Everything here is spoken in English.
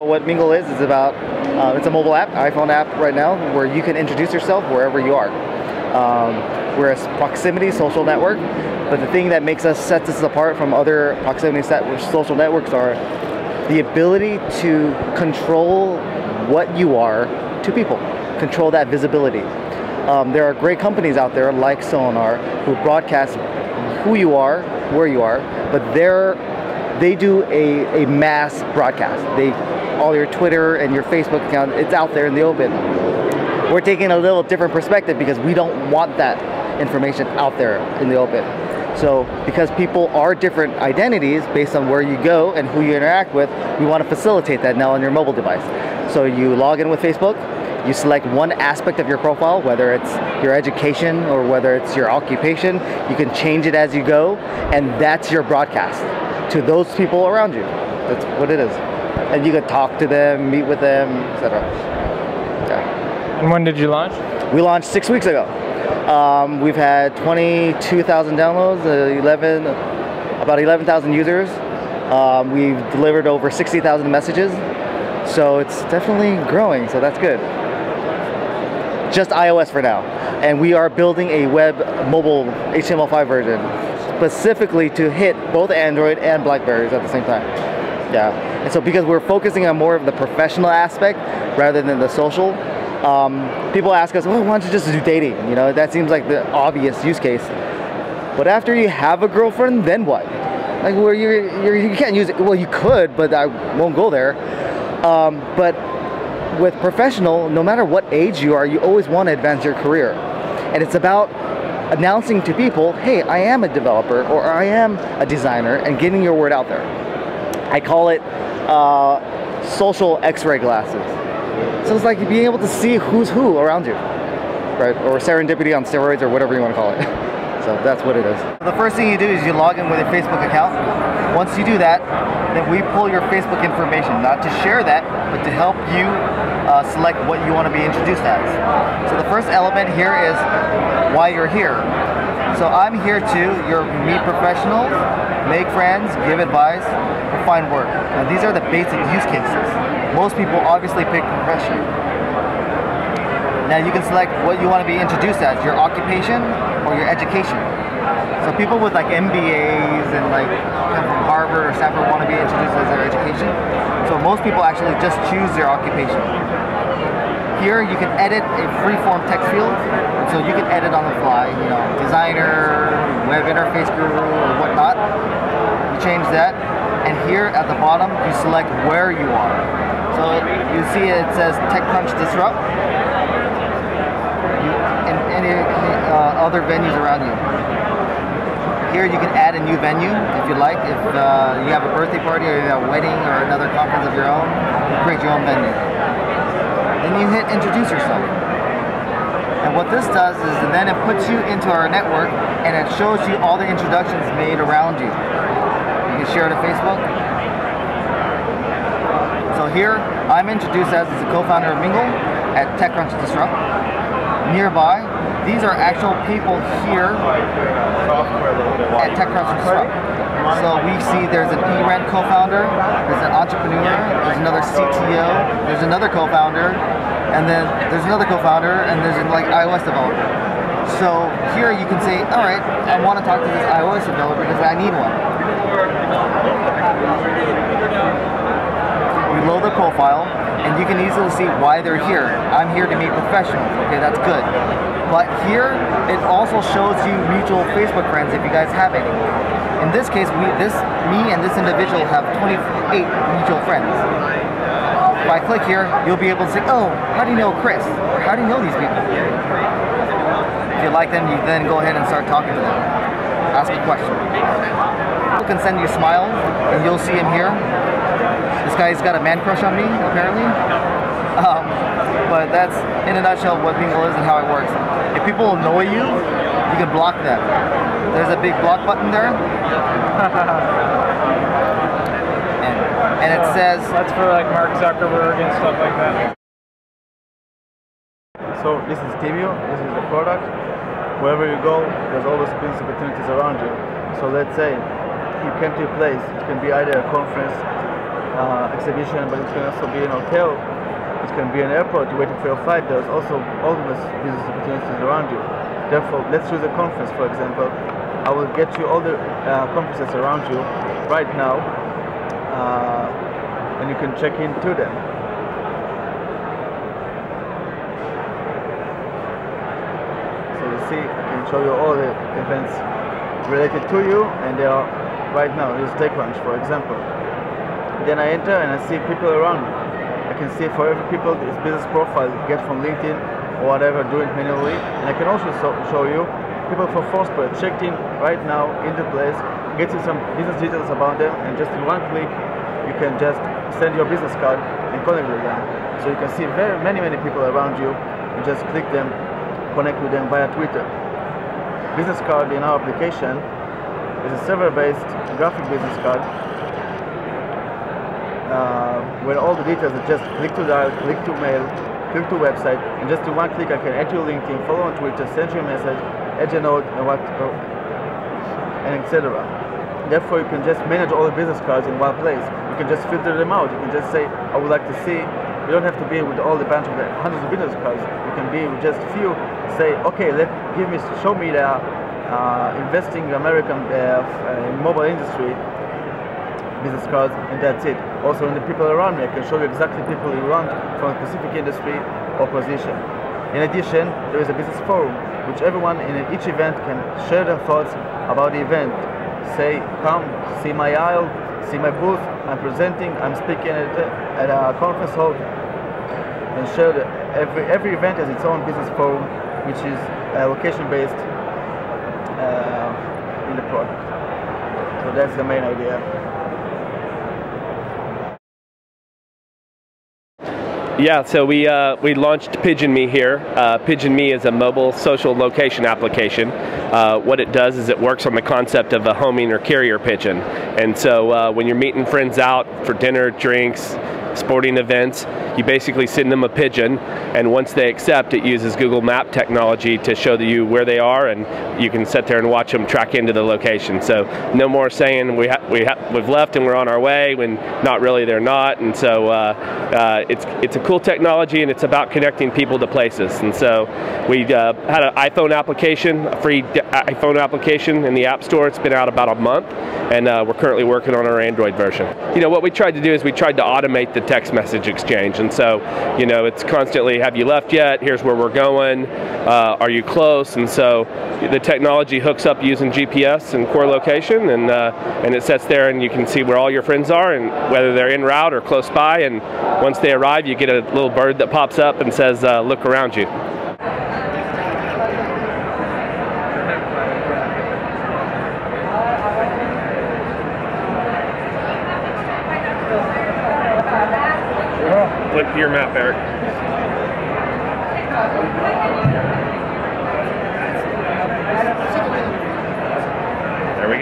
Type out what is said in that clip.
What Mingle is about, it's a mobile app, iPhone app right now, where you can introduce yourself wherever you are. We're a proximity social network, but the thing that sets us apart from other proximity social networks are the ability to control what you are to people, control that visibility. There are great companies out there like Sonar who broadcast who you are, where you are, but they do a mass broadcast. All your Twitter and your Facebook account, it's out there in the open. We're taking a little different perspective because we don't want that information out there in the open. So because people are different identities based on where you go and who you interact with, we want to facilitate that now on your mobile device. So you log in with Facebook, you select one aspect of your profile, whether it's your education or whether it's your occupation. You can change it as you go, and that's your broadcast to those people around you. That's what it is. And you can talk to them, meet with them, etc. Yeah. And when did you launch? We launched 6 weeks ago. We've had 22,000 downloads, about 11,000 users. We've delivered over 60,000 messages. So it's definitely growing, so that's good. Just iOS for now. And we are building a web mobile HTML5 version specifically to hit both Android and BlackBerries at the same time. Yeah, and so because we're focusing on more of the professional aspect rather than the social, people ask us, well, why don't you just do dating? You know, that seems like the obvious use case. But after you have a girlfriend, then what? Like, where you can't use it. Well, you could, but I won't go there. But with professional, no matter what age you are, you always want to advance your career. And it's about announcing to people, hey, I am a developer or I am a designer, and getting your word out there. I call it social X-ray glasses. So it's like being able to see who's who around you, right? Or serendipity on steroids, or whatever you want to call it. So that's what it is. The first thing you do is you log in with a Facebook account. Once you do that, then we pull your Facebook information, not to share that, but to help you select what you want to be introduced as. So the first element here is why you're here. So I'm here to meet professionals, make friends, give advice, or find work. Now these are the basic use cases. Most people obviously pick profession. Now you can select what you want to be introduced as, your occupation or your education. So people with like MBAs and like come from Harvard or Stanford want to be introduced as their education. So most people actually just choose their occupation. Here you can edit a free-form text field, so you can edit on the fly, you know, designer, web interface guru, or whatnot. You change that, and here at the bottom you select where you are. So you see it says TechCrunch Disrupt, and any other venues around you. Here you can add a new venue if you like. If you have a birthday party or a wedding or another conference of your own, you create your own venue. Then you hit introduce yourself. And what this does is then it puts you into our network and it shows you all the introductions made around you. You can share it to Facebook. So here I'm introduced as the co-founder of Mingle at TechCrunch Disrupt. Nearby, these are actual people here at TechCrunch Disrupt. So we see there's an eRent co-founder, there's an entrepreneur, there's another CTO, there's another co-founder, and then there's another co-founder, and there's like iOS developer. So here you can say, all right, I want to talk to this iOS developer because I need one. We load the profile, and you can easily see why they're here. I'm here to meet professionals. Okay, that's good. But here, it also shows you mutual Facebook friends if you guys have any. In this case, me and this individual have 28 mutual friends. If I click here, you'll be able to say, oh, how do you know Chris? Or how do you know these people? If you like them, you then go ahead and start talking to them. Ask a question. People can send you smiles, and you'll see him here. This guy's got a man crush on me, apparently. But that's, in a nutshell, what Mingle is and how it works. If people annoy you, you can block them. There's a big block button there. and it says... That's for like Mark Zuckerberg and stuff like that. So this is Teemew, this is the product. Wherever you go, there's always business opportunities around you. So let's say you came to a place, it can be either a conference, exhibition, but it can also be an hotel. It can be an airport waiting for your flight. There's also all those business opportunities around you. Therefore, let's choose a conference, for example. I will get you all the conferences around you right now, and you can check into them. So you see, I can show you all the events related to you, and they are right now. Here's TechCrunch, for example. Then I enter and I see people around me. I can see for every people this business profile get from LinkedIn or whatever, do it manually. And I can also show you people for Foursquare checked in right now in the place, get you some business details about them, and just in one click you can just send your business card and connect with them. So you can see many people around you and just click them, connect with them via Twitter. Business card in our application is a server-based graphic business card where all the details are just click to dial, click to mail, click to website, and just in one click I can add you LinkedIn, follow on Twitter, send you a message, add a note, and etc. Therefore, you can just manage all the business cards in one place. You can just filter them out. You can just say, I would like to see. You don't have to be with all the bunch of the hundreds of business cards. You can be with just a few. Say, okay, show me the investing American mobile industry business cards, and that's it. Also, in the people around me, I can show you exactly people you want from a specific industry or position. In addition, there is a business forum, which everyone in each event can share their thoughts about the event. Say, come, see my aisle, see my booth, I'm presenting, I'm speaking at a conference hall, and share every event has its own business forum, which is location-based in the product. So that's the main idea. Yeah, so we launched PigeonMe here. PigeonMe is a mobile social location application. What it does is it works on the concept of a homing or carrier pigeon. And so when you're meeting friends out for dinner, drinks, sporting events, you basically send them a pigeon, and once they accept, it uses Google Map technology to show you where they are, and you can sit there and watch them track into the location. So no more saying we've left and we're on our way when not really they're not. And so it's a cool technology, and it's about connecting people to places. And so we had an iPhone application, a free iPhone application in the App Store. It's been out about a month, and we're currently working on our Android version. You know, what we tried to do is we tried to automate the text message exchange. And so, you know, it's constantly, have you left yet? Here's where we're going. Are you close? And so the technology hooks up using GPS and core location, and it sits there, and you can see where all your friends are and whether they're en route or close by. And once they arrive, you get a little bird that pops up and says, look around you. Look to your map, Eric.